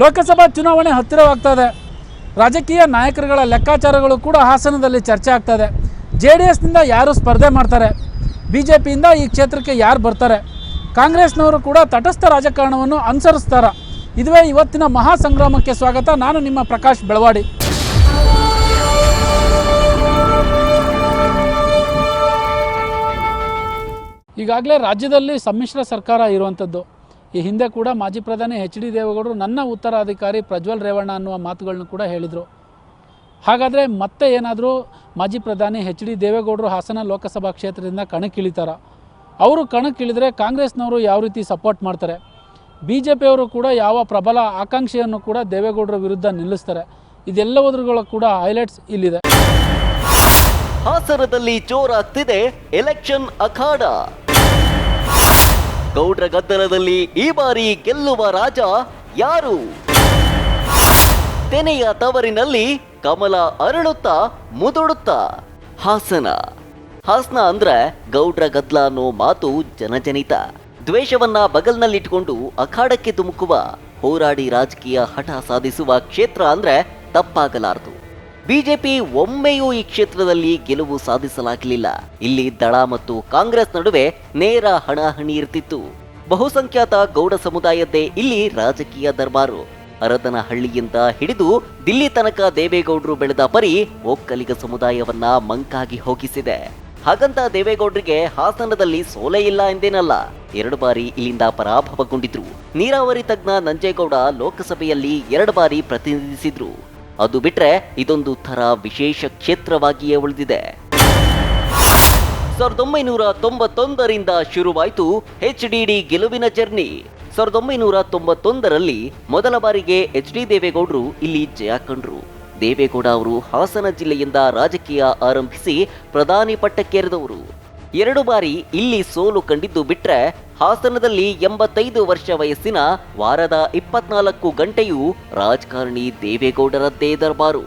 ಲೋಕಸಭಾ ಚುನಾವಣೆ ಹತ್ತಿರವಾಗ್ತಾ ಇದೆ. ರಾಜಕೀಯ ನಾಯಕರುಗಳ ಲೆಕ್ಕಾಚಾರಗಳು ಕೂಡ ಹಾಸನದಲ್ಲಿ ಚರ್ಚೆ ಆಗ್ತಾ ಇದೆ. JDSನಿಂದ ಯಾರು ಸ್ಪರ್ಧೆ ಮಾಡ್ತಾರೆ, BJಪಿಯಿಂದ ಈ ಕ್ಷೇತ್ರಕ್ಕೆ ಯಾರು ಬರ್ತಾರೆ, ಕಾಂಗ್ರೆಸ್ನವರು ಕೂಡ ತಟಸ್ಥ ರಾಜಕಾರಣವನ್ನು ಅನುಸರಿಸ್ತಾರ? ಇದುವೇ ಇವತ್ತಿನ ಮಹಾ ಸಂಗ್ರಾಮಕ್ಕೆ ಸ್ವಾಗತ. ನಾನು ನಿಮ್ಮ ಪ್ರಕಾಶ್ ಬೆಳವಾಡಿ. ಈಗಾಗಲೇ ರಾಜ್ಯದಲ್ಲಿ ಸಮ್ಮಿಶ್ರ ಸರ್ಕಾರ ಇರುವಂಥದ್ದು. ಈ ಹಿಂದೆ ಕೂಡ ಮಾಜಿ ಪ್ರಧಾನಿ HD ದೇವೇಗೌಡರು ನನ್ನ ಉತ್ತರಾಧಿಕಾರಿ ಪ್ರಜ್ವಲ್ ರೇವಣ್ಣ ಅನ್ನುವ ಮಾತುಗಳನ್ನು ಕೂಡ ಹೇಳಿದರು. ಹಾಗಾದರೆ ಮತ್ತೆ ಏನಾದರೂ ಮಾಜಿ ಪ್ರಧಾನಿ HD ದೇವೇಗೌಡರು ಹಾಸನ ಲೋಕಸಭಾ ಕ್ಷೇತ್ರದಿಂದ ಕಣಕ್ಕಿಳಿತಾರ? ಅವರು ಕಣಕ್ಕಿಳಿದರೆ ಕಾಂಗ್ರೆಸ್ನವರು ಯಾವ ರೀತಿ ಸಪೋರ್ಟ್ ಮಾಡ್ತಾರೆ? BJಪಿಯವರು ಕೂಡ ಯಾವ ಪ್ರಬಲ ಆಕಾಂಕ್ಷೆಯನ್ನು ಕೂಡ ದೇವೇಗೌಡರ ವಿರುದ್ಧ ನಿಲ್ಲಿಸ್ತಾರೆ? ಇದೆಲ್ಲವುಗಳ ಕೂಡ ಹೈಲೈಟ್ಸ್ ಇಲ್ಲಿದೆ. ಹಾಸನದಲ್ಲಿ ಜೋರಾಗ್ತಿದೆ ಎಲೆಕ್ಷನ್ ಅಖಾಡ. ಗೌಡ್ರ ಗದ್ದಲದಲ್ಲಿ ಈ ಬಾರಿ ಗೆಲ್ಲುವ ರಾಜ ಯಾರು? ತೆನೆಯ ತವರಿನಲ್ಲಿ ಕಮಲ ಅರಳುತ್ತಾ ಮುದುಡುತ್ತಾ. ಹಾಸನ ಅಂದ್ರೆ ಗೌಡ್ರ ಗದ್ದಲ ಅನ್ನೋ ಮಾತು ಜನಜನಿತ. ದ್ವೇಷವನ್ನ ಬಗಲ್ನಲ್ಲಿಟ್ಕೊಂಡು ಅಖಾಡಕ್ಕೆ ಧುಮುಕುವ, ಹೋರಾಡಿ ರಾಜಕೀಯ ಹಠ ಸಾಧಿಸುವ ಕ್ಷೇತ್ರ ಅಂದ್ರೆ ತಪ್ಪಾಗಲಾರದು. BJಪಿ ಒಮ್ಮೆಯೂ ಈ ಕ್ಷೇತ್ರದಲ್ಲಿ ಗೆಲುವು ಸಾಧಿಸಲಾಗಲಿಲ್ಲ. ಇಲ್ಲಿ ದಳ ಮತ್ತು ಕಾಂಗ್ರೆಸ್ ನಡುವೆ ನೇರ ಹಣಾಹಣಿ ಇರ್ತಿತ್ತು. ಬಹುಸಂಖ್ಯಾತ ಗೌಡ ಸಮುದಾಯದ್ದೇ ಇಲ್ಲಿ ರಾಜಕೀಯ ದರ್ಬಾರು. ಹರದನಹಳ್ಳಿಯಿಂದ ಹಿಡಿದು ದಿಲ್ಲಿ ತನಕ ದೇವೇಗೌಡರು ಬೆಳೆದ ಪರಿ ಒಕ್ಕಲಿಗ ಸಮುದಾಯವನ್ನ ಮಂಕಾಗಿ ಹೋಗಿಸಿದೆ. ಹಾಗಂತ ದೇವೇಗೌಡರಿಗೆ ಹಾಸನದಲ್ಲಿ ಸೋಲೆ ಇಲ್ಲ ಎಂದೇನಲ್ಲ. 2 ಬಾರಿ ಇಲ್ಲಿಂದ ಪರಾಭವಗೊಂಡಿದ್ರು. ನೀರಾವರಿ ತಜ್ಞ ನಂಜೇಗೌಡ ಲೋಕಸಭೆಯಲ್ಲಿ 2 ಬಾರಿ ಪ್ರತಿನಿಧಿಸಿದ್ರು. ಅದು ಬಿಟ್ರೆ ಇದೊಂದು ಥರ ವಿಶೇಷ ಕ್ಷೇತ್ರವಾಗಿಯೇ ಉಳಿದಿದೆ. 1991ರಿಂದ ಶುರುವಾಯಿತು HDD ಗೆಲುವಿನ ಜರ್ನಿ. 1991ರಲ್ಲಿ ಮೊದಲ ಬಾರಿಗೆ HD ದೇವೇಗೌಡರು ಇಲ್ಲಿ ಜಯ ಕಂಡ್ರು. ದೇವೇಗೌಡ ಅವರು ಹಾಸನ ಜಿಲ್ಲೆಯಿಂದ ರಾಜಕೀಯ ಆರಂಭಿಸಿ ಪ್ರಧಾನಿ ಪಟ್ಟಕ್ಕೇರಿದವರು. 2 ಬಾರಿ ಇಲ್ಲಿ ಸೋಲು ಕಂಡಿದ್ದು ಬಿಟ್ರೆ ಹಾಸನದಲ್ಲಿ 85 ವರ್ಷ ವಯಸ್ಸಿನ ವಾರದ 24 ಗಂಟೆಯೂ ರಾಜಕಾರಣಿ ದೇವೇಗೌಡರದ್ದೇ ದರ್ಬಾರು.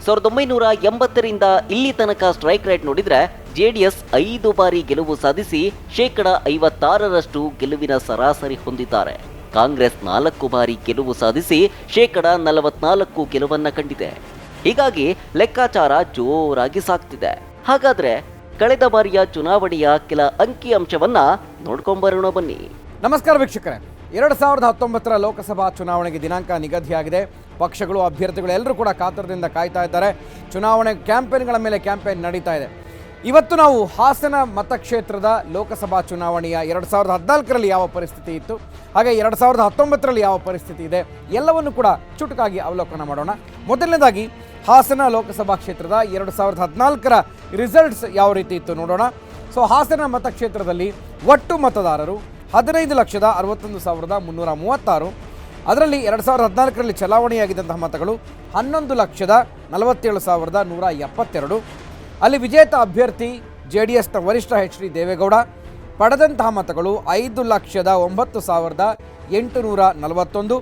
1980ರಿಂದ ಇಲ್ಲಿ ತನಕ ಸ್ಟ್ರೈಕ್ ರೇಟ್ ನೋಡಿದ್ರೆ JDS 5 ಬಾರಿ ಗೆಲುವು ಸಾಧಿಸಿ 56% ಗೆಲುವಿನ ಸರಾಸರಿ ಹೊಂದಿದ್ದಾರೆ. ಕಾಂಗ್ರೆಸ್ 4 ಬಾರಿ ಗೆಲುವು ಸಾಧಿಸಿ 44% ಗೆಲುವನ್ನ ಕಂಡಿದೆ. ಹೀಗಾಗಿ ಲೆಕ್ಕಾಚಾರ ಜೋರಾಗಿ ಸಾಗ್ತಿದೆ. ಹಾಗಾದ್ರೆ ಕಳೆದ ಬಾರಿಯ ಚುನಾವಣೆಯ ಕೆಲ ಅಂಕಿಅಂಶವನ್ನ ನೋಡ್ಕೊಂಬರೋಣ ಬನ್ನಿ. ನಮಸ್ಕಾರ ವೀಕ್ಷಕರೇ. 2019ರ ಲೋಕಸಭಾ ಚುನಾವಣೆಗೆ ದಿನಾಂಕ ನಿಗದಿಯಾಗಿದೆ. ಪಕ್ಷಗಳು, ಅಭ್ಯರ್ಥಿಗಳು ಎಲ್ಲರೂ ಕೂಡ ಕಾತರದಿಂದ ಕಾಯ್ತಾ ಇದ್ದಾರೆ. ಚುನಾವಣೆ ಕ್ಯಾಂಪೇನ್ಗಳ ಮೇಲೆ ಕ್ಯಾಂಪೇನ್ ನಡೀತಾ ಇದೆ. ಇವತ್ತು ನಾವು ಹಾಸನ ಮತಕ್ಷೇತ್ರದ ಲೋಕಸಭಾ ಚುನಾವಣೆಯ 2014ರಲ್ಲಿ ಯಾವ ಪರಿಸ್ಥಿತಿ ಇತ್ತು, ಹಾಗೆ 2019ರಲ್ಲಿ ಯಾವ ಪರಿಸ್ಥಿತಿ ಇದೆ, ಎಲ್ಲವನ್ನು ಕೂಡ ಚುಟುಕಾಗಿ ಅವಲೋಕನ ಮಾಡೋಣ. ಮೊದಲನೇದಾಗಿ ಹಾಸನ ಲೋಕಸಭಾ ಕ್ಷೇತ್ರದ 2014ರ ರಿಸಲ್ಟ್ಸ್ ಯಾವ ರೀತಿ ಇತ್ತು ನೋಡೋಣ. ಹಾಸನ ಮತಕ್ಷೇತ್ರದಲ್ಲಿ ಒಟ್ಟು ಮತದಾರರು 15,61,336. ಅದರಲ್ಲಿ 2014ರಲ್ಲಿ ಚಲಾವಣೆಯಾಗಿದ್ದಂತಹ ಮತಗಳು 11,47,172. ಅಲ್ಲಿ ವಿಜೇತ ಅಭ್ಯರ್ಥಿ JDSನ ವರಿಷ್ಠ HD ದೇವೇಗೌಡ. ಪಡೆದಂತಹ ಮತಗಳು 5,09,841.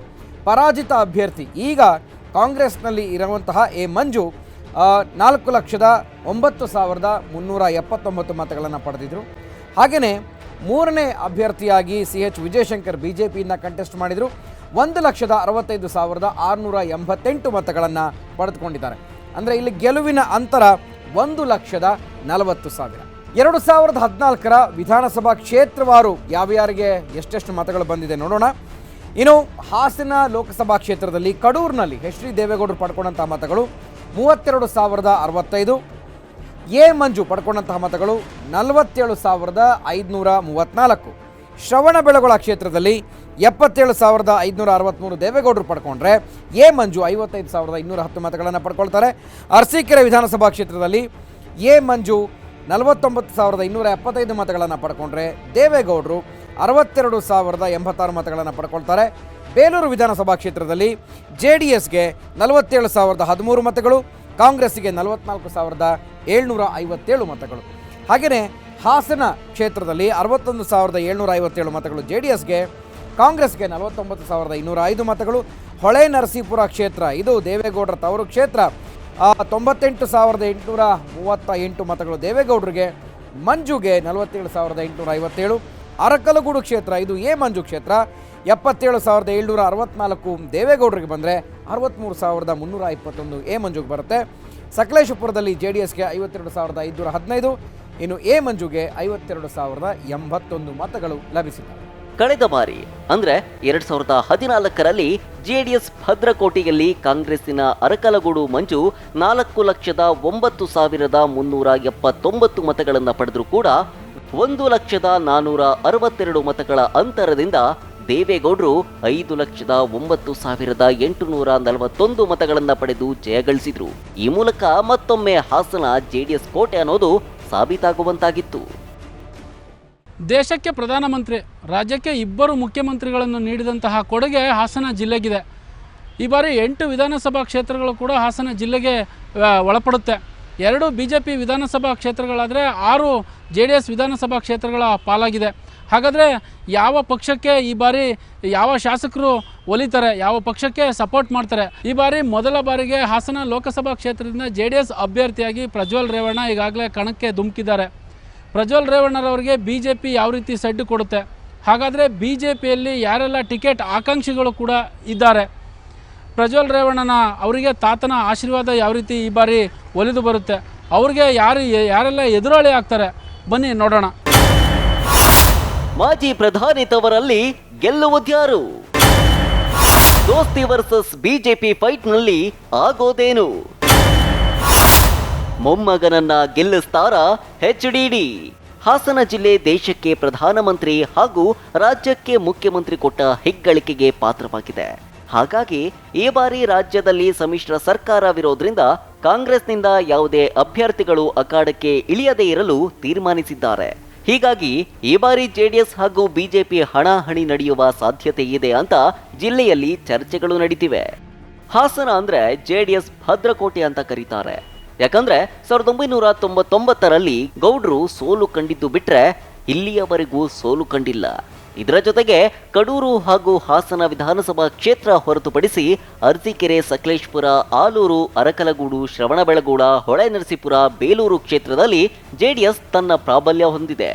ಪರಾಜಿತ ಅಭ್ಯರ್ಥಿ ಈಗ ಕಾಂಗ್ರೆಸ್ನಲ್ಲಿ ಇರುವಂತಹ A ಮಂಜು 4,09,379 ಮತಗಳನ್ನು ಪಡೆದಿದ್ದರು. ಹಾಗೆಯೇ ಮೂರನೇ ಅಭ್ಯರ್ಥಿಯಾಗಿ CH ವಿಜಯಶಂಕರ್ BJಪಿಯಿಂದ ಕಂಟೆಸ್ಟ್ ಮಾಡಿದರು. 1,65,688 ಮತಗಳನ್ನು ಪಡೆದುಕೊಂಡಿದ್ದಾರೆ. ಅಂದರೆ ಇಲ್ಲಿ ಗೆಲುವಿನ ಅಂತರ 1,40,000. 2014ರ ವಿಧಾನಸಭಾ ಕ್ಷೇತ್ರವಾರು ಯಾವ್ಯಾರಿಗೆ ಎಷ್ಟೆಷ್ಟು ಮತಗಳು ಬಂದಿದೆ ನೋಡೋಣ. ಇನ್ನು ಹಾಸನ ಲೋಕಸಭಾ ಕ್ಷೇತ್ರದಲ್ಲಿ ಕಡೂರಿನಲ್ಲಿ HD ದೇವೇಗೌಡರು ಪಡ್ಕೊಂಡಂತಹ ಮತಗಳು 32,065. A ಮಂಜು ಪಡ್ಕೊಂಡಂತಹ ಮತಗಳು 47,534. ಶ್ರವಣಬೆಳಗೊಳ ಕ್ಷೇತ್ರದಲ್ಲಿ 77,563 ದೇವೇಗೌಡರು ಪಡ್ಕೊಂಡ್ರೆ A ಮಂಜು 55,210 ಮತಗಳನ್ನು ಪಡ್ಕೊಳ್ತಾರೆ. ಅರಸೀಕೆರೆ ವಿಧಾನಸಭಾ ಕ್ಷೇತ್ರದಲ್ಲಿ A ಮಂಜು 49,275 ಮತಗಳನ್ನು ಪಡ್ಕೊಂಡ್ರೆ ದೇವೇಗೌಡರು 62,086 ಮತಗಳನ್ನು ಪಡ್ಕೊಳ್ತಾರೆ. ಬೇಲೂರು ವಿಧಾನಸಭಾ ಕ್ಷೇತ್ರದಲ್ಲಿ JDSಗೆ 47,013 ಮತಗಳು, ಕಾಂಗ್ರೆಸ್ಸಿಗೆ 44,757 ಮತಗಳು. ಹಾಗೆಯೇ ಹಾಸನ ಕ್ಷೇತ್ರದಲ್ಲಿ 61,757 ಮತಗಳು JDSಗೆ, ಕಾಂಗ್ರೆಸ್ಗೆ 49,205 ಮತಗಳು. ಹೊಳೆ ನರಸೀಪುರ ಕ್ಷೇತ್ರ ಇದು ದೇವೇಗೌಡರ ತವರು ಕ್ಷೇತ್ರ, 98,838 ಮತಗಳು ದೇವೇಗೌಡರಿಗೆ, ಮಂಜುಗೆ 47,857. ಅರಕಲಗೂಡು ಕ್ಷೇತ್ರ ಇದು A ಮಂಜು ಕ್ಷೇತ್ರ, 77,764 ದೇವೇಗೌಡರಿಗೆ ಬಂದರೆ 63,321 ಎ ಮಂಜುಗೆ ಬರುತ್ತೆ. ಸಕಲೇಶಪುರದಲ್ಲಿ JDSಗೆ 52,515, ಇನ್ನು ಎ ಮಂಜುಗೆ 52,081 ಮತಗಳು ಲಭಿಸಿವೆ. ಕಳೆದ ಬಾರಿ ಅಂದ್ರೆ 2014ರಲ್ಲಿ ಜೆಡಿಎಸ್ ಭದ್ರಕೋಟೆಯಲ್ಲಿ ಕಾಂಗ್ರೆಸ್ಸಿನ ಅರಕಲಗೂಡು ಮಂಜು 4,09,379 ಮತಗಳನ್ನು ಪಡೆದರೂ ಕೂಡ 1,462 ಮತಗಳ ಅಂತರದಿಂದ ದೇವೇಗೌಡರು 5,09,841 ಮತಗಳನ್ನು ಪಡೆದು ಜಯಗಳಿಸಿದ್ರು. ಈ ಮೂಲಕ ಮತ್ತೊಮ್ಮೆ ಹಾಸನ ಜೆಡಿಎಸ್ ಕೋಟೆ ಅನ್ನೋದು ಸಾಬೀತಾಗುವಂತಾಗಿತ್ತು. ದೇಶಕ್ಕೆ ಪ್ರಧಾನಮಂತ್ರಿ, ರಾಜ್ಯಕ್ಕೆ 2 ಮುಖ್ಯಮಂತ್ರಿಗಳನ್ನು ನೀಡಿದಂತಹ ಕೊಡುಗೆ ಹಾಸನ ಜಿಲ್ಲೆಗಿದೆ. ಈ ಬಾರಿ 8 ವಿಧಾನಸಭಾ ಕ್ಷೇತ್ರಗಳು ಕೂಡ ಹಾಸನ ಜಿಲ್ಲೆಗೆ ಒಳಪಡುತ್ತೆ. 2 BJP ವಿಧಾನಸಭಾ ಕ್ಷೇತ್ರಗಳಾದರೆ 6 JDS ವಿಧಾನಸಭಾ ಕ್ಷೇತ್ರಗಳ ಪಾಲಾಗಿದೆ. ಹಾಗಾದರೆ ಯಾವ ಪಕ್ಷಕ್ಕೆ ಈ ಬಾರಿ ಯಾವ ಶಾಸಕರು ಒಲಿತಾರೆ, ಯಾವ ಪಕ್ಷಕ್ಕೆ ಸಪೋರ್ಟ್ ಮಾಡ್ತಾರೆ? ಈ ಬಾರಿ ಮೊದಲ ಬಾರಿಗೆ ಹಾಸನ ಲೋಕಸಭಾ ಕ್ಷೇತ್ರದಿಂದ JDS ಅಭ್ಯರ್ಥಿಯಾಗಿ ಪ್ರಜ್ವಲ್ ರೇವಣ್ಣ ಈಗಾಗಲೇ ಕಣಕ್ಕೆ ಧುಮುಕಿದ್ದಾರೆ. ಪ್ರಜ್ವಲ್ ರೇವಣ್ಣರವರಿಗೆ BJP ಯಾವ ರೀತಿ ಸಡ್ಡು ಕೊಡುತ್ತೆ? ಹಾಗಾದರೆ BJPಯಲ್ಲಿ ಯಾರೆಲ್ಲ ಟಿಕೆಟ್ ಆಕಾಂಕ್ಷಿಗಳು ಕೂಡ ಇದ್ದಾರೆ? ಪ್ರಜ್ವಲ್ ರೇವಣ್ಣನ ಅವರಿಗೆ ತಾತನ ಆಶೀರ್ವಾದ ಯಾವ ರೀತಿ ಈ ಬಾರಿ ಒಲಿದು ಬರುತ್ತೆ? ಅವ್ರಿಗೆ ಯಾರೆಲ್ಲ ಎದುರಾಳಿ ಆಗ್ತಾರೆ? ಬನ್ನಿ ನೋಡೋಣ. ಮಾಜಿ ಪ್ರಧಾನಿ ತವರಲ್ಲಿ ಗೆಲ್ಲುವುದ್ಯಾರು? ದೋಸ್ತಿ ವರ್ಸಸ್ BJP ಫೈಟ್ನಲ್ಲಿ ಆಗೋದೇನು? ಮೊಮ್ಮಗನನ್ನ ಗೆಲ್ಲಿಸ್ತಾರ HDD? ಹಾಸನ ಜಿಲ್ಲೆ ದೇಶಕ್ಕೆ ಪ್ರಧಾನಮಂತ್ರಿ ಹಾಗೂ ರಾಜ್ಯಕ್ಕೆ ಮುಖ್ಯಮಂತ್ರಿ ಕೊಟ್ಟ ಹೆಗ್ಗಳಿಕೆಗೆ ಪಾತ್ರವಾಗಿದೆ. ಹಾಗಾಗಿ ಈ ಬಾರಿ ರಾಜ್ಯದಲ್ಲಿ ಸಮ್ಮಿಶ್ರ ಸರ್ಕಾರವಿರೋದ್ರಿಂದ ಕಾಂಗ್ರೆಸ್ನಿಂದ ಯಾವುದೇ ಅಭ್ಯರ್ಥಿಗಳು ಅಖಾಡಕ್ಕೆ ಇಳಿಯದೇ ಇರಲು ತೀರ್ಮಾನಿಸಿದ್ದಾರೆ. ಹೀಗಾಗಿ ಈ ಬಾರಿ JDS ಹಾಗೂ BJP ಹಣಾಹಣಿ ನಡೆಯುವ ಸಾಧ್ಯತೆ ಇದೆ ಅಂತ ಜಿಲ್ಲೆಯಲ್ಲಿ ಚರ್ಚೆಗಳು ನಡೀತಿವೆ. ಹಾಸನ ಅಂದ್ರೆ JDS ಭದ್ರಕೋಟೆ ಅಂತ ಕರೀತಾರೆ. ಯಾಕಂದ್ರೆ 1999ರಲ್ಲಿ ಗೌಡ್ರು ಸೋಲು ಕಂಡಿದ್ದು ಬಿಟ್ರೆ ಇಲ್ಲಿಯವರೆಗೂ ಸೋಲು ಕಂಡಿಲ್ಲ. ಇದರ ಜೊತೆಗೆ ಕಡೂರು ಹಾಗೂ ಹಾಸನ ವಿಧಾನಸಭಾ ಕ್ಷೇತ್ರ ಹೊರತುಪಡಿಸಿ ಅರಸೀಕೆರೆ, ಸಕಲೇಶಪುರ, ಆಲೂರು, ಅರಕಲಗೂಡು, ಶ್ರವಣಬೆಳಗೊಳ, ಹೊಳೆನರಸೀಪುರ, ಬೇಲೂರು ಕ್ಷೇತ್ರದಲ್ಲಿ JDS ತನ್ನ ಪ್ರಾಬಲ್ಯ ಹೊಂದಿದೆ.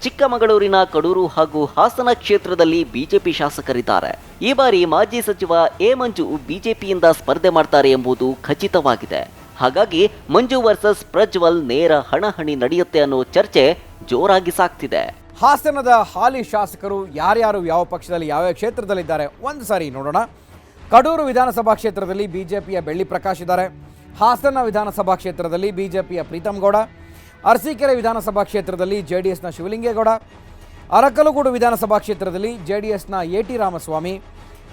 ಚಿಕ್ಕಮಗಳೂರಿನ ಕಡೂರು ಹಾಗೂ ಹಾಸನ ಕ್ಷೇತ್ರದಲ್ಲಿ BJP ಶಾಸಕರಿದ್ದಾರೆ. ಈ ಬಾರಿ ಮಾಜಿ ಸಚಿವ ಎ ಮಂಜು BJPಯಿಂದ ಸ್ಪರ್ಧೆ ಮಾಡ್ತಾರೆ ಎಂಬುದು ಖಚಿತವಾಗಿದೆ. ಹಾಗಾಗಿ ಮಂಜು ವರ್ಸಸ್ ಪ್ರಜ್ವಲ್ ನೇರ ಹಣಾಹಣಿ ನಡೆಯುತ್ತೆ ಅನ್ನೋ ಚರ್ಚೆ ಜೋರಾಗಿ ಸಾಗ್ತಿದೆ. ಹಾಸನದ ಹಾಲಿ ಶಾಸಕರು ಯಾರ್ಯಾರು ಯಾವ ಪಕ್ಷದಲ್ಲಿ ಯಾವ ಕ್ಷೇತ್ರದಲ್ಲಿದ್ದಾರೆ ಒಂದು ಸಾರಿ ನೋಡೋಣ. ಕಡೂರು ವಿಧಾನಸಭಾ ಕ್ಷೇತ್ರದಲ್ಲಿ BJPಯ ಬೆಳ್ಳಿ ಪ್ರಕಾಶ್ ಇದ್ದಾರೆ. ಹಾಸನ ವಿಧಾನಸಭಾ ಕ್ಷೇತ್ರದಲ್ಲಿ BJPಯ ಪ್ರೀತಮ್ ಗೌಡ. ಅರಸೀಕೆರೆ ವಿಧಾನಸಭಾ ಕ್ಷೇತ್ರದಲ್ಲಿ JDSನ ಶಿವಲಿಂಗೇಗೌಡ. ಅರಕಲಗೂಡು ವಿಧಾನಸಭಾ ಕ್ಷೇತ್ರದಲ್ಲಿ JDSನ AT ರಾಮಸ್ವಾಮಿ.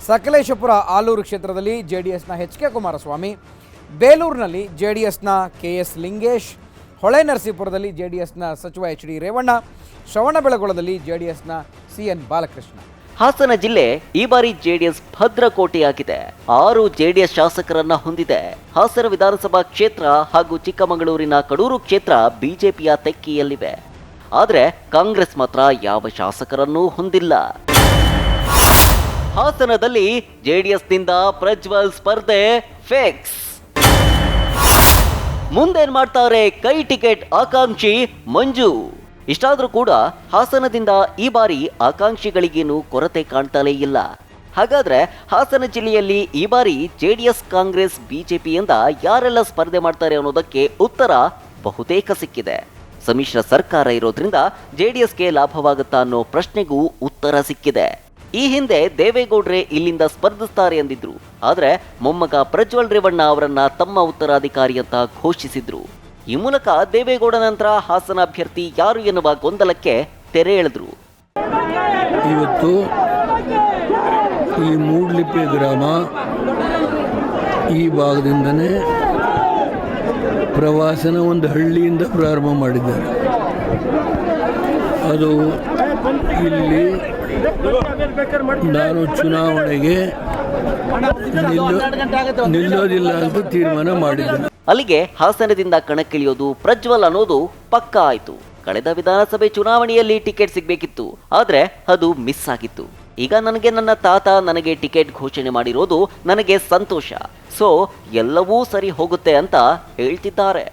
ಸಕಲೇಶಪುರ ಆಲೂರು ಕ್ಷೇತ್ರದಲ್ಲಿ JDSನ HK ಕುಮಾರಸ್ವಾಮಿ. ಬೇಲೂರಿನಲ್ಲಿ JDSನ KS ಲಿಂಗೇಶ್. ಹೊಳೆನರಸೀಪುರದಲ್ಲಿ JDSನ ಸಚಿವ HD ರೇವಣ್ಣ. ಶ್ರವಣಬೆಳಗೊಳದಲ್ಲಿ JDSನ CN ಬಾಲಕೃಷ್ಣ. ಹಾಸನ ಜಿಲ್ಲೆ ಈ ಬಾರಿ JDS ಭದ್ರಕೋಟೆಯಾಗಿದೆ. 6 JDS ಶಾಸಕರನ್ನ ಹೊಂದಿದೆ. ಹಾಸನ ವಿಧಾನಸಭಾ ಕ್ಷೇತ್ರ ಹಾಗೂ ಚಿಕ್ಕಮಗಳೂರಿನ ಕಡೂರು ಕ್ಷೇತ್ರ BJPಯ ತೆಕ್ಕೆಯಲ್ಲಿವೆ. ಆದರೆ ಕಾಂಗ್ರೆಸ್ ಮಾತ್ರ ಯಾವ ಶಾಸಕರನ್ನೂ ಹೊಂದಿಲ್ಲ. ಹಾಸನದಲ್ಲಿ JDSನಿಂದ ಪ್ರಜ್ವಲ್ ಸ್ಪರ್ಧೆ ಫಿಕ್ಸ್. ಮುಂದೇನ್ ಮಾಡ್ತಾರೆ ಕೈ ಟಿಕೆಟ್ ಆಕಾಂಕ್ಷಿ ಮಂಜು? ಇಷ್ಟಾದ್ರೂ ಕೂಡ ಹಾಸನದಿಂದ ಈ ಬಾರಿ ಆಕಾಂಕ್ಷಿಗಳಿಗೇನು ಕೊರತೆ ಕಾಣ್ತಲೇ ಇಲ್ಲ. ಹಾಗಾದ್ರೆ ಹಾಸನ ಜಿಲ್ಲೆಯಲ್ಲಿ ಈ ಬಾರಿ JDS, ಕಾಂಗ್ರೆಸ್, BJPಯಿಂದ ಯಾರೆಲ್ಲ ಸ್ಪರ್ಧೆ ಮಾಡ್ತಾರೆ ಅನ್ನೋದಕ್ಕೆ ಉತ್ತರ ಬಹುತೇಕ ಸಿಕ್ಕಿದೆ. ಸಮ್ಮಿಶ್ರ ಸರ್ಕಾರ ಇರೋದ್ರಿಂದ JDSಗೆ ಲಾಭವಾಗುತ್ತಾ ಅನ್ನೋ ಪ್ರಶ್ನೆಗೂ ಉತ್ತರ ಸಿಕ್ಕಿದೆ. ಈ ಹಿಂದೆ ದೇವೇಗೌಡ್ರೆ ಇಲ್ಲಿಂದ ಸ್ಪರ್ಧಿಸ್ತಾರೆ ಎಂದಿದ್ರು. ಆದ್ರೆ ಮೊಮ್ಮಗ ಪ್ರಜ್ವಲ್ ರೇವಣ್ಣ ಅವರನ್ನ ತಮ್ಮ ಉತ್ತರಾಧಿಕಾರಿ ಅಂತ ಘೋಷಿಸಿದ್ರು. ಈ ಮೂಲಕ ದೇವೇಗೌಡ ನಂತರ ಹಾಸನ ಅಭ್ಯರ್ಥಿ ಯಾರು ಎನ್ನುವ ಗೊಂದಲಕ್ಕೆ ತೆರೆ ಎಳೆದ್ರು. ಇವತ್ತು ಈ ಮೂಡ್ಲಿಪ್ಪೆ ಗ್ರಾಮ ಈ ಭಾಗದಿಂದನೇ ಪ್ರವಾಸನ ಒಂದು ಹಳ್ಳಿಯಿಂದ ಪ್ರಾರಂಭ ಮಾಡಿದ್ದಾರೆ. ಅದು ಇಲ್ಲಿ ನಾನು ಚುನಾವಣೆಗೆ ನಿಲ್ಲೋದಿಲ್ಲ ಅಂತ ತೀರ್ಮಾನ ಮಾಡಿದ್ದೇನೆ. ಅಲ್ಲಿಗೆ ಹಾಸನದಿಂದ ಕಣಕ್ಕಿಳಿಯೋದು ಪ್ರಜ್ವಲ್ ಅನ್ನೋದು ಪಕ್ಕಾ ಆಯ್ತು. ಕಳೆದ ವಿಧಾನಸಭೆ ಚುನಾವಣೆಯಲ್ಲಿ ಟಿಕೆಟ್ ಸಿಗಬೇಕಿತ್ತು, ಆದ್ರೆ ಅದು ಮಿಸ್ ಆಗಿತ್ತು. ಈಗ ನನ್ನ ತಾತ ನನಗೆ ಟಿಕೆಟ್ ಘೋಷಣೆ ಮಾಡಿರೋದು ನನಗೆ ಸಂತೋಷ. ಸೊ ಎಲ್ಲವೂ ಸರಿ ಹೋಗುತ್ತೆ ಅಂತ ಹೇಳ್ತಿದ್ದಾರೆ.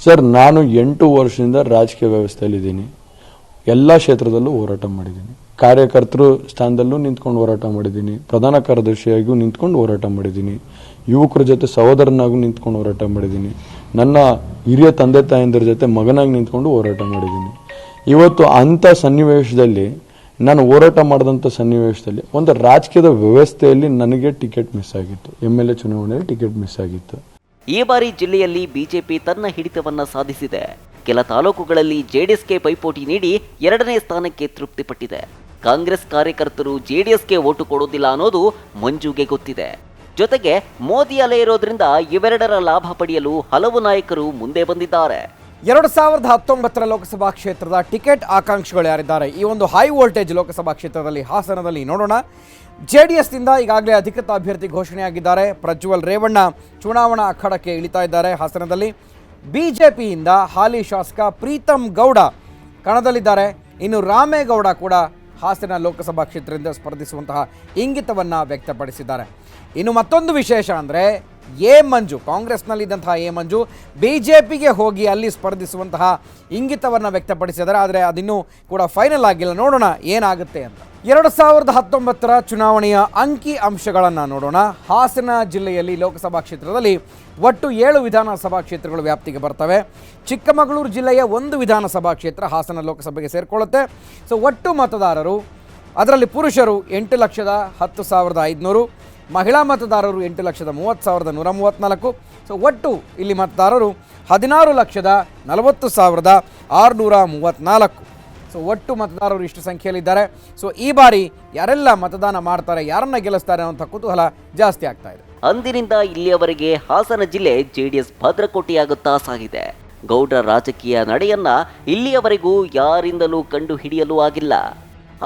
ಸರ್, ನಾನು 8 ವರ್ಷದಿಂದ ರಾಜಕೀಯ ವ್ಯವಸ್ಥೆಯಲ್ಲಿದ್ದೀನಿ. ಎಲ್ಲ ಕ್ಷೇತ್ರದಲ್ಲೂ ಹೋರಾಟ ಮಾಡಿದ್ದೀನಿ. ಕಾರ್ಯಕರ್ತರು ಸ್ಥಾನದಲ್ಲೂ ನಿಂತ್ಕೊಂಡು ಹೋರಾಟ ಮಾಡಿದ್ದೀನಿ, ಪ್ರಧಾನ ಕಾರ್ಯದರ್ಶಿಯಾಗಿಯೂ ನಿಂತ್ಕೊಂಡು ಹೋರಾಟ ಮಾಡಿದ್ದೀನಿ, ಯುವಕರ ಜೊತೆ ಸಹೋದರನಾಗೂ ನಿಂತ್ಕೊಂಡು ಹೋರಾಟ ಮಾಡಿದ್ದೀನಿ, ನನ್ನ ಹಿರಿಯ ತಂದೆ ತಾಯಂದಿರ ಜೊತೆ ಮಗನಾಗಿ ನಿಂತ್ಕೊಂಡು ಹೋರಾಟ ಮಾಡಿದ್ದೀನಿ. ಇವತ್ತು ಅಂಥ ಸನ್ನಿವೇಶದಲ್ಲಿ ನಾನು ಹೋರಾಟ ಮಾಡಿದಂಥ ಸನ್ನಿವೇಶದಲ್ಲಿ ಒಂದು ರಾಜಕೀಯದ ವ್ಯವಸ್ಥೆಯಲ್ಲಿ ನನಗೆ ಟಿಕೆಟ್ ಮಿಸ್ ಆಗಿತ್ತು, MLA ಚುನಾವಣೆಯಲ್ಲಿ ಟಿಕೆಟ್ ಮಿಸ್ ಆಗಿತ್ತು. ಈ ಬಾರಿ ಜಿಲ್ಲೆಯಲ್ಲಿ ಬಿಜೆಪಿ ತನ್ನ ಹಿಡಿತವನ್ನ ಸಾಧಿಸಿದೆ. ಕೆಲ ತಾಲೂಕುಗಳಲ್ಲಿ ಜೆಡಿಎಸ್ಗೆ ಪೈಪೋಟಿ ನೀಡಿ 2ನೇ ಸ್ಥಾನಕ್ಕೆ ತೃಪ್ತಿಪಟ್ಟಿದೆ. ಕಾಂಗ್ರೆಸ್ ಕಾರ್ಯಕರ್ತರು ಜೆಡಿಎಸ್ಗೆ ಓಟು ಕೊಡೋದಿಲ್ಲ ಅನ್ನೋದು ಮಂಜುಗೆ ಗೊತ್ತಿದೆ. ಜೊತೆಗೆ ಮೋದಿ ಅಲೆ ಇರೋದ್ರಿಂದ ಇವೆರಡರ ಲಾಭ ಪಡೆಯಲು ಹಲವು ನಾಯಕರು ಮುಂದೆ ಬಂದಿದ್ದಾರೆ. 2019 ಲೋಕಸಭಾ ಕ್ಷೇತ್ರದ ಟಿಕೆಟ್ ಆಕಾಂಕ್ಷಿಗಳು ಯಾರಿದ್ದಾರೆ? ಈ ಒಂದು ಹೈ ವೋಲ್ಟೇಜ್ ಲೋಕಸಭಾ ಕ್ಷೇತ್ರದಲ್ಲಿ ಹಾಸನದಲ್ಲಿ ನೋಡೋಣ. JDSನಿಂದ ಈಗಾಗಲೇ ಅಧಿಕೃತ ಅಭ್ಯರ್ಥಿ ಘೋಷಣೆಯಾಗಿದ್ದಾರೆ. ಪ್ರಜ್ವಲ್ ರೇವಣ್ಣ ಚುನಾವಣಾ ಅಖಾಡಕ್ಕೆ ಇಳಿತಾ ಇದ್ದಾರೆ ಹಾಸನದಲ್ಲಿ. BJPಯಿಂದ ಹಾಲಿ ಶಾಸಕ ಪ್ರೀತಮ್ ಗೌಡ ಕಣದಲ್ಲಿದ್ದಾರೆ. ಇನ್ನು ರಾಮೇಗೌಡ ಕೂಡ ಹಾಸನ ಲೋಕಸಭಾ ಕ್ಷೇತ್ರದಿಂದ ಸ್ಪರ್ಧಿಸುವಂತಹ ಇಂಗಿತವನ್ನು ವ್ಯಕ್ತಪಡಿಸಿದ್ದಾರೆ. ಇನ್ನು ಮತ್ತೊಂದು ವಿಶೇಷ ಅಂದರೆ ಮಂಜು, ಕಾಂಗ್ರೆಸ್ನಲ್ಲಿದ್ದಂತಹ ಮಂಜು BJPಗೆ ಹೋಗಿ ಅಲ್ಲಿ ಸ್ಪರ್ಧಿಸುವಂತಹ ಇಂಗಿತವನ್ನು ವ್ಯಕ್ತಪಡಿಸಿದ್ದಾರೆ. ಆದರೆ ಅದಿನ್ನೂ ಕೂಡ ಫೈನಲ್ ಆಗಿಲ್ಲ. ನೋಡೋಣ ಏನಾಗುತ್ತೆ ಅಂತ. 2019 ಚುನಾವಣೆಯ ಅಂಕಿ ಅಂಶಗಳನ್ನು ನೋಡೋಣ. ಹಾಸನ ಜಿಲ್ಲೆಯಲ್ಲಿ ಲೋಕಸಭಾ ಕ್ಷೇತ್ರದಲ್ಲಿ ಒಟ್ಟು 7 ವಿಧಾನಸಭಾ ಕ್ಷೇತ್ರಗಳು ವ್ಯಾಪ್ತಿಗೆ ಬರ್ತವೆ. ಚಿಕ್ಕಮಗಳೂರು ಜಿಲ್ಲೆಯ 1 ವಿಧಾನಸಭಾ ಕ್ಷೇತ್ರ ಹಾಸನ ಲೋಕಸಭೆಗೆ ಸೇರಿಕೊಳ್ಳುತ್ತೆ. ಸೊ ಒಟ್ಟು ಮತದಾರರು ಅದರಲ್ಲಿ ಪುರುಷರು 8,10,500, ಮಹಿಳಾ ಮತದಾರರು 8,30,134. ಸೊ ಒಟ್ಟು ಇಲ್ಲಿ ಮತದಾರರು 16,40,634. ಸೊ ಒಟ್ಟು ಮತದಾರರು ಇಷ್ಟು ಸಂಖ್ಯೆಯಲ್ಲಿದ್ದಾರೆ. ಸೊ ಈ ಬಾರಿ ಯಾರೆಲ್ಲ ಮತದಾನ ಮಾಡ್ತಾರೆ, ಯಾರನ್ನ ಗೆಲ್ಲಿಸ್ತಾರೆ ಅನ್ನೋಂಥ ಕುತೂಹಲ ಜಾಸ್ತಿ ಆಗ್ತಾ ಇದೆ. ಅಂದಿನಿಂದ ಇಲ್ಲಿಯವರೆಗೆ ಹಾಸನ ಜಿಲ್ಲೆ ಜೆಡಿಎಸ್ ಭದ್ರಕೋಟೆಯಾಗುತ್ತಾ ಸಾಗಿದೆ. ಗೌಡ್ರ ರಾಜಕೀಯ ನಡೆಯನ್ನ ಇಲ್ಲಿಯವರೆಗೂ ಯಾರಿಂದಲೂ ಕಂಡು ಹಿಡಿಯಲು ಆಗಿಲ್ಲ.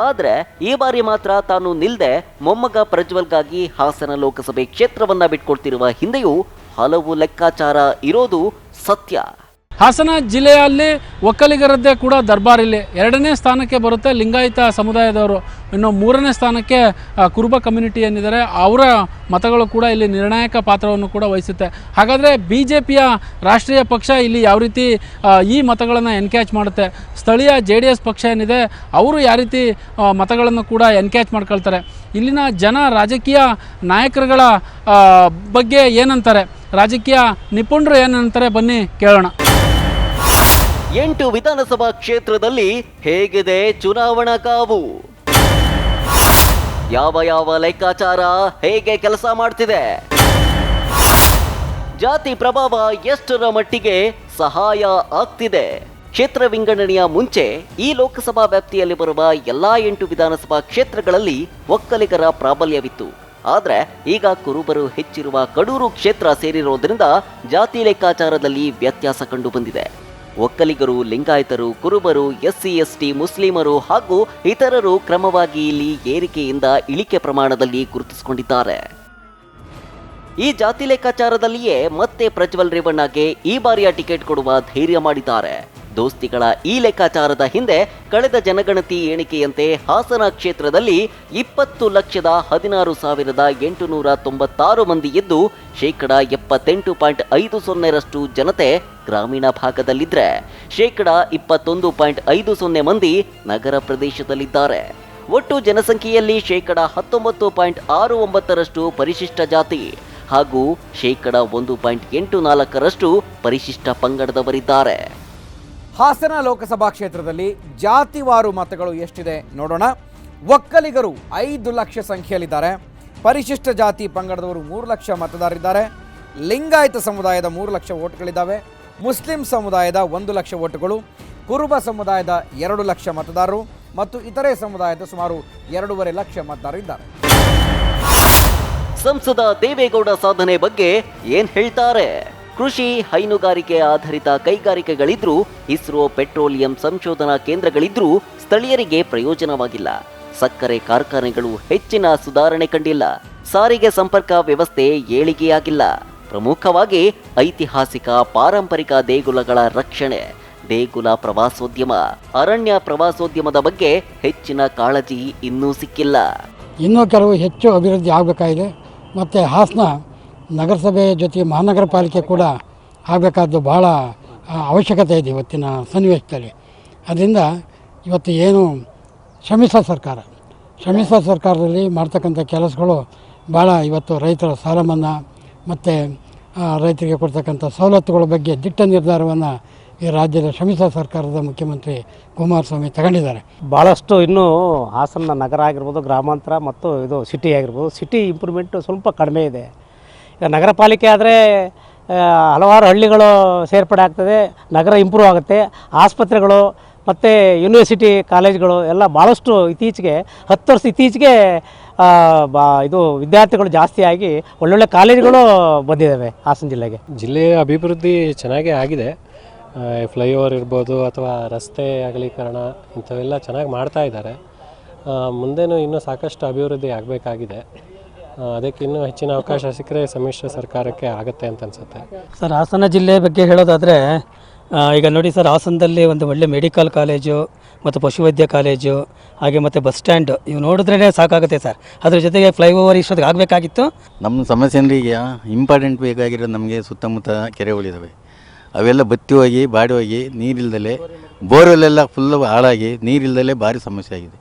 ಆದರೆ ಈ ಬಾರಿ ಮಾತ್ರ ತಾನು ನಿಲ್ದೆ ಮೊಮ್ಮಗ ಪ್ರಜ್ವಲ್ಗಾಗಿ ಹಾಸನ ಲೋಕಸಭೆ ಕ್ಷೇತ್ರವನ್ನ ಬಿಟ್ಕೊಡ್ತಿರುವ ಹಿಂದೆಯೂ ಹಲವು ಲೆಕ್ಕಾಚಾರ ಇರೋದು ಸತ್ಯ. ಹಾಸನ ಜಿಲ್ಲೆಯಲ್ಲಿ ಒಕ್ಕಲಿಗರದ್ದೇ ಕೂಡ ದರ್ಬಾರಿಲ್ಲಿ 2ನೇ ಸ್ಥಾನಕ್ಕೆ ಬರುತ್ತೆ ಲಿಂಗಾಯತ ಸಮುದಾಯದವರು. ಇನ್ನು 3ನೇ ಸ್ಥಾನಕ್ಕೆ ಕುರುಬ ಕಮ್ಯುನಿಟಿ ಏನಿದ್ದಾರೆ ಅವರ ಮತಗಳು ಕೂಡ ಇಲ್ಲಿ ನಿರ್ಣಾಯಕ ಪಾತ್ರವನ್ನು ಕೂಡ ವಹಿಸುತ್ತೆ. ಹಾಗಾದರೆ BJPಯ ರಾಷ್ಟ್ರೀಯ ಪಕ್ಷ ಇಲ್ಲಿ ಯಾವ ರೀತಿ ಈ ಮತಗಳನ್ನು ಎನ್ಕ್ಯಾಚ್ ಮಾಡುತ್ತೆ, ಸ್ಥಳೀಯ JDS ಪಕ್ಷ ಏನಿದೆ ಅವರು ಯಾವ ರೀತಿ ಮತಗಳನ್ನು ಕೂಡ ಎನ್ಕ್ಯಾಚ್ ಮಾಡ್ಕೊಳ್ತಾರೆ, ಇಲ್ಲಿನ ಜನ ರಾಜಕೀಯ ನಾಯಕರುಗಳ ಬಗ್ಗೆ ಏನಂತಾರೆ, ರಾಜಕೀಯ ನಿಪುಣರು ಏನಂತಾರೆ, ಬನ್ನಿ ಕೇಳೋಣ. 8 ವಿಧಾನಸಭಾ ಕ್ಷೇತ್ರದಲ್ಲಿ ಹೇಗಿದೆ ಚುನಾವಣಾ ಕಾವು? ಯಾವ ಲೆಕ್ಕಾಚಾರ ಹೇಗೆ ಕೆಲಸ ಮಾಡ್ತಿದೆ? ಜಾತಿ ಪ್ರಭಾವ ಎಷ್ಟರ ಮಟ್ಟಿಗೆ ಸಹಾಯ ಆಗ್ತಿದೆ? ಕ್ಷೇತ್ರ ವಿಂಗಡಣೆಯ ಮುಂಚೆ ಈ ಲೋಕಸಭಾ ವ್ಯಾಪ್ತಿಯಲ್ಲಿ ಬರುವ ಎಲ್ಲಾ 8 ವಿಧಾನಸಭಾ ಕ್ಷೇತ್ರಗಳಲ್ಲಿ ಒಕ್ಕಲಿಗರ ಪ್ರಾಬಲ್ಯವಿತ್ತು. ಆದರೆ ಈಗ ಕುರುಬರು ಹೆಚ್ಚಿರುವ ಕಡೂರು ಕ್ಷೇತ್ರ ಸೇರಿರೋದ್ರಿಂದ ಜಾತಿ ಲೆಕ್ಕಾಚಾರದಲ್ಲಿ ವ್ಯತ್ಯಾಸ ಕಂಡು ಬಂದಿದೆ. ಒಕ್ಕಲಿಗರು, ಲಿಂಗಾಯತರು, ಕುರುಬರು, SC ST, ಮುಸ್ಲಿಮರು ಹಾಗೂ ಇತರರು ಕ್ರಮವಾಗಿ ಇಲ್ಲಿ ಏರಿಕೆಯಿಂದ ಇಳಿಕೆ ಪ್ರಮಾಣದಲ್ಲಿ ಗುರುತಿಸಿಕೊಂಡಿದ್ದಾರೆ. ಈ ಜಾತಿ ಲೆಕ್ಕಾಚಾರದಲ್ಲಿಯೇ ಮತ್ತೆ ಪ್ರಜ್ವಲ್ ರೇವಣ್ಣಗೆ ಈ ಬಾರಿಯ ಟಿಕೆಟ್ ಕೊಡುವ ಧೈರ್ಯ ಮಾಡಿದ್ದಾರೆ. ದೋಸ್ತಿಗಳ ಈ ಲೆಕ್ಕಾಚಾರದ ಹಿಂದೆ ಕಳೆದ ಜನಗಣತಿ ಎಣಿಕೆಯಂತೆ ಹಾಸನ ಕ್ಷೇತ್ರದಲ್ಲಿ 20,16,896 ಮಂದಿ ಇದ್ದು 78.50% ಜನತೆ ಗ್ರಾಮೀಣ ಭಾಗದಲ್ಲಿದ್ದರೆ 21.50% ಮಂದಿ ನಗರ ಪ್ರದೇಶದಲ್ಲಿದ್ದಾರೆ. ಒಟ್ಟು ಜನಸಂಖ್ಯೆಯಲ್ಲಿ 19.69% ಪರಿಶಿಷ್ಟ ಜಾತಿ ಹಾಗೂ 1.84% ಪರಿಶಿಷ್ಟ ಪಂಗಡದವರಿದ್ದಾರೆ. ಹಾಸನ ಲೋಕಸಭಾ ಕ್ಷೇತ್ರದಲ್ಲಿ ಜಾತಿವಾರು ಮತಗಳು ಎಷ್ಟಿದೆ ನೋಡೋಣ. ಒಕ್ಕಲಿಗರು 5 ಲಕ್ಷ ಸಂಖ್ಯೆಯಲ್ಲಿದ್ದಾರೆ. ಪರಿಶಿಷ್ಟ ಜಾತಿ ಪಂಗಡದವರು 3 ಲಕ್ಷ ಮತದಾರರಿದ್ದಾರೆ. ಲಿಂಗಾಯತ ಸಮುದಾಯದ 3 ಲಕ್ಷ ಓಟ್ಗಳಿದ್ದಾವೆ. ಮುಸ್ಲಿಂ ಸಮುದಾಯದ 1 ಲಕ್ಷ ಓಟುಗಳು, ಕುರುಬ ಸಮುದಾಯದ 2 ಲಕ್ಷ ಮತದಾರರು ಮತ್ತು ಇತರೆ ಸಮುದಾಯದ ಸುಮಾರು 2.5 ಲಕ್ಷ ಮತದಾರರಿದ್ದಾರೆ. ಸಂಸದ ದೇವೇಗೌಡ ಸಾಧನೆ ಬಗ್ಗೆ ಏನ್ ಹೇಳ್ತಾರೆ? ಕೃಷಿ, ಹೈನುಗಾರಿಕೆ ಆಧಾರಿತ ಕೈಗಾರಿಕೆಗಳಿದ್ರೂ, ಇಸ್ರೋ, ಪೆಟ್ರೋಲಿಯಂ ಸಂಶೋಧನಾ ಕೇಂದ್ರಗಳಿದ್ರೂ ಸ್ಥಳೀಯರಿಗೆ ಪ್ರಯೋಜನವಾಗಿಲ್ಲ. ಸಕ್ಕರೆ ಕಾರ್ಖಾನೆಗಳು ಹೆಚ್ಚಿನ ಸುಧಾರಣೆ ಕಂಡಿಲ್ಲ. ಸಾರಿಗೆ ಸಂಪರ್ಕ ವ್ಯವಸ್ಥೆ ಏಳಿಗೆಯಾಗಿಲ್ಲ. ಪ್ರಮುಖವಾಗಿ ಐತಿಹಾಸಿಕ ಪಾರಂಪರಿಕ ದೇಗುಲಗಳ ರಕ್ಷಣೆ, ದೇಗುಲ ಪ್ರವಾಸೋದ್ಯಮ, ಅರಣ್ಯ ಪ್ರವಾಸೋದ್ಯಮದ ಬಗ್ಗೆ ಹೆಚ್ಚಿನ ಕಾಳಜಿ ಇನ್ನೂ ಸಿಕ್ಕಿಲ್ಲ. ಇನ್ನೂ ಕೆಲವು ಹೆಚ್ಚು ಅಭಿವೃದ್ಧಿ ಆಗಬೇಕಾಗಿದೆ. ಮತ್ತು ಹಾಸನ ನಗರಸಭೆ ಜೊತೆಗೆ ಮಹಾನಗರ ಪಾಲಿಕೆ ಕೂಡ ಆಗಬೇಕಾದ್ದು ಭಾಳ ಅವಶ್ಯಕತೆ ಇದೆ ಇವತ್ತಿನ ಸನ್ನಿವೇಶದಲ್ಲಿ. ಅದರಿಂದ ಇವತ್ತು ಏನು ಶ್ರಮಿಸೋ ಸರ್ಕಾರದಲ್ಲಿ ಮಾಡ್ತಕ್ಕಂಥ ಕೆಲಸಗಳು ಭಾಳ ಇವತ್ತು ರೈತರ ಸಾಲ ಮನ್ನಾ ಮತ್ತು ರೈತರಿಗೆ ಕೊಡ್ತಕ್ಕಂಥ ಸವಲತ್ತುಗಳ ಬಗ್ಗೆ ದಿಟ್ಟ ನಿರ್ಧಾರವನ್ನು ಈ ರಾಜ್ಯದ ಶ್ರಮಿಸೋ ಸರ್ಕಾರದ ಮುಖ್ಯಮಂತ್ರಿ ಕುಮಾರಸ್ವಾಮಿ ತಗೊಂಡಿದ್ದಾರೆ. ಭಾಳಷ್ಟು ಇನ್ನೂ ಹಾಸನ ನಗರ ಆಗಿರ್ಬೋದು, ಗ್ರಾಮಾಂತರ ಮತ್ತು ಇದು ಸಿಟಿ ಆಗಿರ್ಬೋದು, ಸಿಟಿ ಇಂಪ್ರೂವ್ಮೆಂಟು ಸ್ವಲ್ಪ ಕಡಿಮೆ ಇದೆ. ಈಗ ನಗರ ಪಾಲಿಕೆ ಆದರೆ ಹಲವಾರು ಹಳ್ಳಿಗಳು ಸೇರ್ಪಡೆ ಆಗ್ತದೆ, ನಗರ ಇಂಪ್ರೂವ್ ಆಗುತ್ತೆ. ಆಸ್ಪತ್ರೆಗಳು ಮತ್ತು ಯೂನಿವರ್ಸಿಟಿ ಕಾಲೇಜ್ಗಳು ಎಲ್ಲ ಭಾಳಷ್ಟು ಇತ್ತೀಚೆಗೆ 10 ವರ್ಷ ಇತ್ತೀಚೆಗೆ ಇದು ವಿದ್ಯಾರ್ಥಿಗಳು ಜಾಸ್ತಿಯಾಗಿ ಒಳ್ಳೊಳ್ಳೆ ಕಾಲೇಜುಗಳು ಬಂದಿದ್ದಾವೆ ಹಾಸನ ಜಿಲ್ಲೆಗೆ. ಜಿಲ್ಲೆಯ ಅಭಿವೃದ್ಧಿ ಚೆನ್ನಾಗೇ ಆಗಿದೆ. ಫ್ಲೈಓವರ್ ಇರ್ಬೋದು ಅಥವಾ ರಸ್ತೆ ಅಗಲೀಕರಣ ಇಂಥವೆಲ್ಲ ಚೆನ್ನಾಗಿ ಮಾಡ್ತಾ ಇದ್ದಾರೆ. ಮುಂದೇನೂ ಇನ್ನೂ ಸಾಕಷ್ಟು ಅಭಿವೃದ್ಧಿ ಆಗಬೇಕಾಗಿದೆ. ಅದಕ್ಕೆ ಇನ್ನೂ ಹೆಚ್ಚಿನ ಅವಕಾಶ ಸಿಕ್ಕರೆ ಸಮ್ಮಿಶ್ರ ಸರ್ಕಾರಕ್ಕೆ ಆಗುತ್ತೆ ಅಂತ ಅನಿಸುತ್ತೆ. ಸರ್, ಹಾಸನ ಜಿಲ್ಲೆ ಬಗ್ಗೆ ಹೇಳೋದಾದರೆ ಈಗ ನೋಡಿ ಸರ್, ಹಾಸನದಲ್ಲಿ ಒಂದು ಒಳ್ಳೆ ಮೆಡಿಕಲ್ ಕಾಲೇಜು ಮತ್ತು ಪಶುವೈದ್ಯ ಕಾಲೇಜು ಹಾಗೆ ಮತ್ತು ಬಸ್ ಸ್ಟ್ಯಾಂಡ್ ಇವು ನೋಡಿದ್ರೇ ಸಾಕಾಗುತ್ತೆ ಸರ್. ಅದ್ರ ಜೊತೆಗೆ ಫ್ಲೈಓವರ್ ಇಷ್ಟೊತ್ತಿಗೆ ಆಗಬೇಕಾಗಿತ್ತು. ನಮ್ಮ ಸಮಸ್ಯೆ ಅಂದರೆ ಈಗ ಇಂಪಾರ್ಟೆಂಟ್ ಬೇಕಾಗಿರೋದು ನಮಗೆ ಸುತ್ತಮುತ್ತ ಕೆರೆಗಳಿದ್ದಾವೆ, ಅವೆಲ್ಲ ಬತ್ತಿ ಹೋಗಿ ಬಾಡಿ ಹೋಗಿ ನೀರಿಲ್ದಲೆ ಬೋರ್ವೆಲ್ಲೆಲ್ಲ ಫುಲ್ಲು ಹಾಳಾಗಿ ನೀರಿಲ್ದಲೆ ಭಾರಿ ಸಮಸ್ಯೆ ಆಗಿದೆ.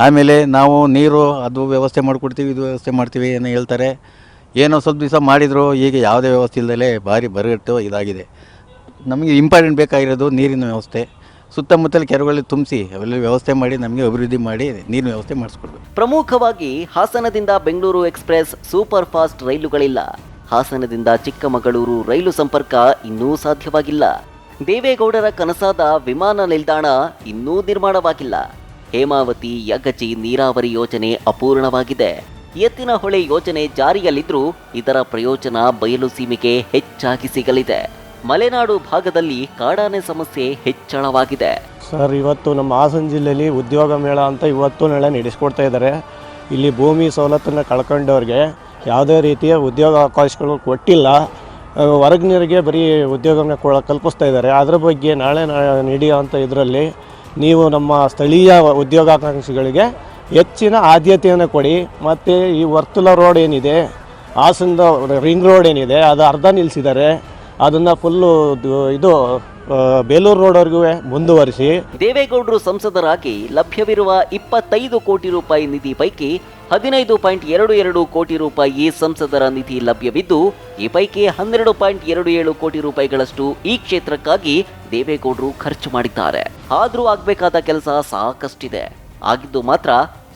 ಆಮೇಲೆ ನಾವು ನೀರು ಅದು ವ್ಯವಸ್ಥೆ ಮಾಡಿಕೊಡ್ತೀವಿ, ಇದು ವ್ಯವಸ್ಥೆ ಮಾಡ್ತೀವಿ ಏನೋ ಹೇಳ್ತಾರೆ. ಏನೋ ಸ್ವಲ್ಪ ದಿವಸ ಮಾಡಿದರು, ಈಗ ಯಾವುದೇ ವ್ಯವಸ್ಥೆ ಇಲ್ದಲೆ ಭಾರಿ ಬರಗಟ್ಟು ಇದಾಗಿದೆ. ನಮಗೆ ಇಂಪಾರ್ಟೆಂಟ್ ಬೇಕಾಗಿರೋದು ನೀರಿನ ವ್ಯವಸ್ಥೆ. ಸುತ್ತಮುತ್ತಲ ಕೆರೆಗಳಲ್ಲಿ ತುಂಬಿಸಿ ಅವೆಲ್ಲ ವ್ಯವಸ್ಥೆ ಮಾಡಿ ನಮಗೆ ಅಭಿವೃದ್ಧಿ ಮಾಡಿ ನೀರಿನ ವ್ಯವಸ್ಥೆ ಮಾಡಿಸ್ಕೊಡ್ಬೇಕು. ಪ್ರಮುಖವಾಗಿ ಹಾಸನದಿಂದ ಬೆಂಗಳೂರು ಎಕ್ಸ್ಪ್ರೆಸ್ ಸೂಪರ್ ಫಾಸ್ಟ್ ರೈಲುಗಳಿಲ್ಲ. ಹಾಸನದಿಂದ ಚಿಕ್ಕಮಗಳೂರು ರೈಲು ಸಂಪರ್ಕ ಇನ್ನೂ ಸಾಧ್ಯವಾಗಿಲ್ಲ. ದೇವೇಗೌಡರ ಕನಸಾದ ವಿಮಾನ ನಿಲ್ದಾಣ ಇನ್ನೂ ನಿರ್ಮಾಣವಾಗಿಲ್ಲ. ಹೇಮಾವತಿ ಯಗಚಿ ನೀರಾವರಿ ಯೋಜನೆ ಅಪೂರ್ಣವಾಗಿದೆ. ಎತ್ತಿನಹೊಳೆ ಯೋಜನೆ ಜಾರಿಯಲ್ಲಿದ್ರೂ ಇದರ ಪ್ರಯೋಜನ ಬಯಲು ಸೀಮೆಗೆ ಹೆಚ್ಚಾಗಿ ಸಿಗಲಿದೆ. ಮಲೆನಾಡು ಭಾಗದಲ್ಲಿ ಕಾಡಾನೆ ಸಮಸ್ಯೆ ಹೆಚ್ಚಳವಾಗಿದೆ. ಸರ್, ಇವತ್ತು ನಮ್ಮ ಹಾಸನ ಜಿಲ್ಲೆಯಲ್ಲಿ ಉದ್ಯೋಗ ಮೇಳ ಅಂತ ಇವತ್ತು ನಾಳೆ ನಡೆಸ್ಕೊಡ್ತಾ ಇದ್ದಾರೆ. ಇಲ್ಲಿ ಭೂಮಿ ಸವಲತ್ತನ್ನು ಕಳ್ಕೊಂಡವ್ರಿಗೆ ಯಾವುದೇ ರೀತಿಯ ಉದ್ಯೋಗ ಅವಕಾಶಗಳು ಕೊಟ್ಟಿಲ್ಲ. ಹೊರಗಿನರಿಗೆ ಬರೀ ಉದ್ಯೋಗನ ಕಲ್ಪಿಸ್ತಾ ಇದ್ದಾರೆ. ಅದರ ಬಗ್ಗೆ ನಾಳೆ ನಡೆಯುವಂಥ ಇದರಲ್ಲಿ ನೀವು ನಮ್ಮ ಸ್ಥಳೀಯ ಉದ್ಯೋಗಾಕಾಂಕ್ಷಿಗಳಿಗೆ ಹೆಚ್ಚಿನ ಆದ್ಯತೆಯನ್ನು ಕೊಡಿ. ಮತ್ತು ಈ ವರ್ತುಲ ರೋಡ್ ಏನಿದೆ, ಹಾಸನದ ರಿಂಗ್ ರೋಡ್ ಏನಿದೆ ಅದು ಅರ್ಧ ನಿಲ್ಲಿಸಿದ್ದಾರೆ. ಅದನ್ನು ಫುಲ್ಲು ಇದು ಬೇಲೂರು ರೋಡ್ವರೆಗೂ ಮುಂದುವರಿಸಿ. ದೇವೇಗೌಡರು ಸಂಸದರಾಗಿ ಲಭ್ಯವಿರುವ 25 ಕೋಟಿ ರೂಪಾಯಿ ನಿಧಿ ಪೈಕಿ 15.22 ಕೋಟಿ ರೂಪಾಯಿ ಸಂಸದರ ನಿಧಿ ಲಭ್ಯವಿದ್ದು, ಈ ಪೈಕಿ 12.27 ಕೋಟಿ ರೂಪಾಯಿಗಳಷ್ಟು ಈ ಕ್ಷೇತ್ರಕ್ಕಾಗಿ ದೇವೇಗೌಡರು ಖರ್ಚು ಮಾಡಿದ್ದಾರೆ. ಆದರೂ ಆಗಬೇಕಾದ ಕೆಲಸ ಸಾಕಷ್ಟಿದೆ, ಆಗಿದ್ದು ಮಾತ್ರ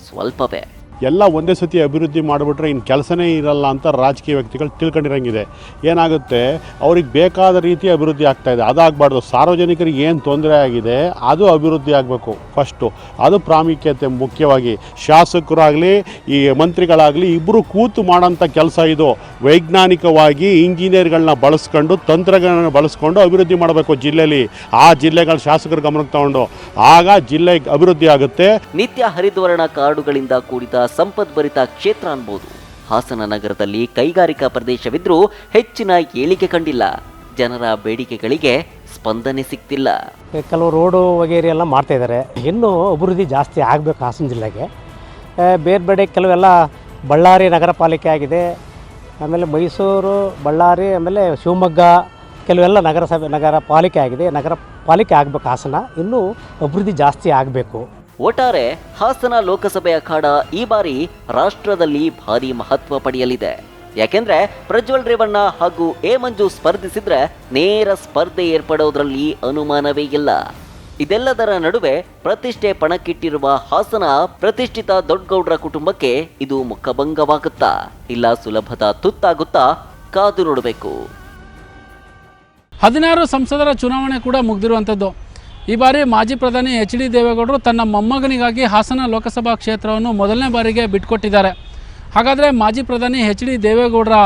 ಸ್ವಲ್ಪವೇ. ಎಲ್ಲ ಒಂದೇ ಸತಿ ಅಭಿವೃದ್ಧಿ ಮಾಡಿಬಿಟ್ರೆ ಇನ್ನು ಕೆಲಸನೇ ಇರಲ್ಲ ಅಂತ ರಾಜಕೀಯ ವ್ಯಕ್ತಿಗಳು ತಿಳ್ಕೊಂಡಿರಂಗಿದೆ. ಏನಾಗುತ್ತೆ, ಅವ್ರಿಗೆ ಬೇಕಾದ ರೀತಿ ಅಭಿವೃದ್ಧಿ ಆಗ್ತಾಯಿದೆ, ಅದಾಗಬಾರ್ದು. ಸಾರ್ವಜನಿಕರಿಗೆ ಏನು ತೊಂದರೆ ಆಗಿದೆ ಅದು ಅಭಿವೃದ್ಧಿ ಆಗಬೇಕು ಫಸ್ಟು. ಅದು ಪ್ರಾಮುಖ್ಯತೆ. ಮುಖ್ಯವಾಗಿ ಶಾಸಕರಾಗಲಿ ಈ ಮಂತ್ರಿಗಳಾಗಲಿ ಇಬ್ಬರು ಕೂತು ಮಾಡೋಂಥ ಕೆಲಸ ಇದು. ವೈಜ್ಞಾನಿಕವಾಗಿ ಇಂಜಿನಿಯರ್ಗಳನ್ನ ಬಳಸ್ಕೊಂಡು, ತಂತ್ರಗಳನ್ನ ಬಳಸ್ಕೊಂಡು ಅಭಿವೃದ್ಧಿ ಮಾಡಬೇಕು ಜಿಲ್ಲೆಯಲ್ಲಿ. ಆ ಜಿಲ್ಲೆಗಳ ಶಾಸಕರ ಗಮನಕ್ಕೆ ತಗೊಂಡು ಆಗ ಜಿಲ್ಲೆ ಅಭಿವೃದ್ಧಿ ಆಗುತ್ತೆ. ನಿತ್ಯ ಹರಿದ್ವರ್ಣ ಕಾಡುಗಳಿಂದ ಕೂಡಿದ ಸಂಪದ್ಭರಿತ ಕ್ಷೇತ್ರ ಅನ್ಬೋದು. ಹಾಸನ ನಗರದಲ್ಲಿ ಕೈಗಾರಿಕಾ ಪ್ರದೇಶವಿದ್ರೂ ಹೆಚ್ಚಿನ ಏಳಿಗೆ ಕಂಡಿಲ್ಲ. ಜನರ ಬೇಡಿಕೆಗಳಿಗೆ ಸ್ಪಂದನೆ ಸಿಗ್ತಿಲ್ಲ. ಕೆಲವು ರೋಡು ವಗೇರಿ ಎಲ್ಲ ಮಾಡ್ತಾ ಇದ್ದಾರೆ. ಇನ್ನೂ ಅಭಿವೃದ್ಧಿ ಜಾಸ್ತಿ ಆಗಬೇಕು ಹಾಸನ ಜಿಲ್ಲೆಗೆ. ಬೇರೆ ಬೇರೆ ಕೆಲವೆಲ್ಲ ಬಳ್ಳಾರಿ ನಗರ ಪಾಲಿಕೆ ಆಗಿದೆ, ಆಮೇಲೆ ಮೈಸೂರು, ಬಳ್ಳಾರಿ, ಆಮೇಲೆ ಶಿವಮೊಗ್ಗ ಕೆಲವೆಲ್ಲ ನಗರ ಪಾಲಿಕೆ ಆಗಿದೆ. ನಗರ ಪಾಲಿಕೆ ಆಗಬೇಕು ಹಾಸನ. ಇನ್ನೂ ಅಭಿವೃದ್ಧಿ ಜಾಸ್ತಿ ಆಗಬೇಕು. ಒಟ್ಟಾರೆ ಹಾಸನ ಲೋಕಸಭೆ ಅಖಾಡ ಈ ಬಾರಿ ರಾಷ್ಟ್ರದಲ್ಲಿ ಭಾರಿ ಮಹತ್ವ ಪಡೆಯಲಿದೆ. ಯಾಕೆಂದ್ರೆ ಪ್ರಜ್ವಲ್ ರೇವಣ್ಣ ಹಾಗೂ ಎ ಮಂಜು ಸ್ಪರ್ಧಿಸಿದ್ರೆ ನೇರ ಸ್ಪರ್ಧೆ ಏರ್ಪಡೋದ್ರಲ್ಲಿ ಅನುಮಾನವೇ ಇಲ್ಲ. ಇದೆಲ್ಲದರ ನಡುವೆ ಪ್ರತಿಷ್ಠೆ ಪಣಕ್ಕಿಟ್ಟಿರುವ ಹಾಸನ ಪ್ರತಿಷ್ಠಿತ ದೊಡ್ಡಗೌಡರ ಕುಟುಂಬಕ್ಕೆ ಇದು ಮುಖಭಂಗವಾಗುತ್ತಾ ಇಲ್ಲ ಸುಲಭದ ತುತ್ತಾಗುತ್ತಾ ಕಾದು ನೋಡಬೇಕು. 16 ಸಂಸದರ ಚುನಾವಣೆ ಕೂಡ ಮುಗಿದಿರುವಂಥದ್ದು. ಈ ಬಾರಿ ಮಾಜಿ ಪ್ರಧಾನಿ HD ದೇವೇಗೌಡರು ತನ್ನ ಮೊಮ್ಮಗನಿಗಾಗಿ ಹಾಸನ ಲೋಕಸಭಾ ಕ್ಷೇತ್ರವನ್ನು ಮೊದಲನೇ ಬಾರಿಗೆ ಬಿಟ್ಕೊಟ್ಟಿದ್ದಾರೆ. ಹಾಗಾದರೆ ಮಾಜಿ ಪ್ರಧಾನಿ HD ದೇವೇಗೌಡರ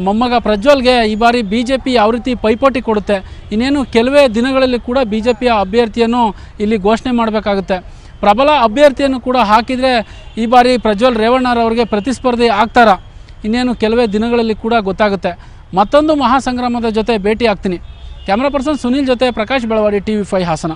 ಮೊಮ್ಮಗ ಪ್ರಜ್ವಲ್ಗೆ ಈ ಬಾರಿ BJP ಯಾವ ರೀತಿ ಪೈಪೋಟಿ ಕೊಡುತ್ತೆ? ಇನ್ನೇನು ಕೆಲವೇ ದಿನಗಳಲ್ಲಿ ಕೂಡ BJPಯ ಅಭ್ಯರ್ಥಿಯನ್ನು ಇಲ್ಲಿ ಘೋಷಣೆ ಮಾಡಬೇಕಾಗುತ್ತೆ. ಪ್ರಬಲ ಅಭ್ಯರ್ಥಿಯನ್ನು ಕೂಡ ಹಾಕಿದರೆ ಈ ಬಾರಿ ಪ್ರಜ್ವಲ್ ರೇವಣ್ಣರವರಿಗೆ ಪ್ರತಿಸ್ಪರ್ಧಿ ಆಗ್ತಾರಾ? ಇನ್ನೇನು ಕೆಲವೇ ದಿನಗಳಲ್ಲಿ ಕೂಡ ಗೊತ್ತಾಗುತ್ತೆ. ಮತ್ತೊಂದು ಮಹಾಸಂಗ್ರಾಮದ ಜೊತೆ ಭೇಟಿ ಆಗ್ತೀನಿ. ಕ್ಯಾಮ್ರಾ ಪರ್ಸನ್ ಸುನೀಲ್ ಜೊತೆ ಪ್ರಕಾಶ್ ಬೆಳವಾಡಿ, TV5 ಹಾಸನ.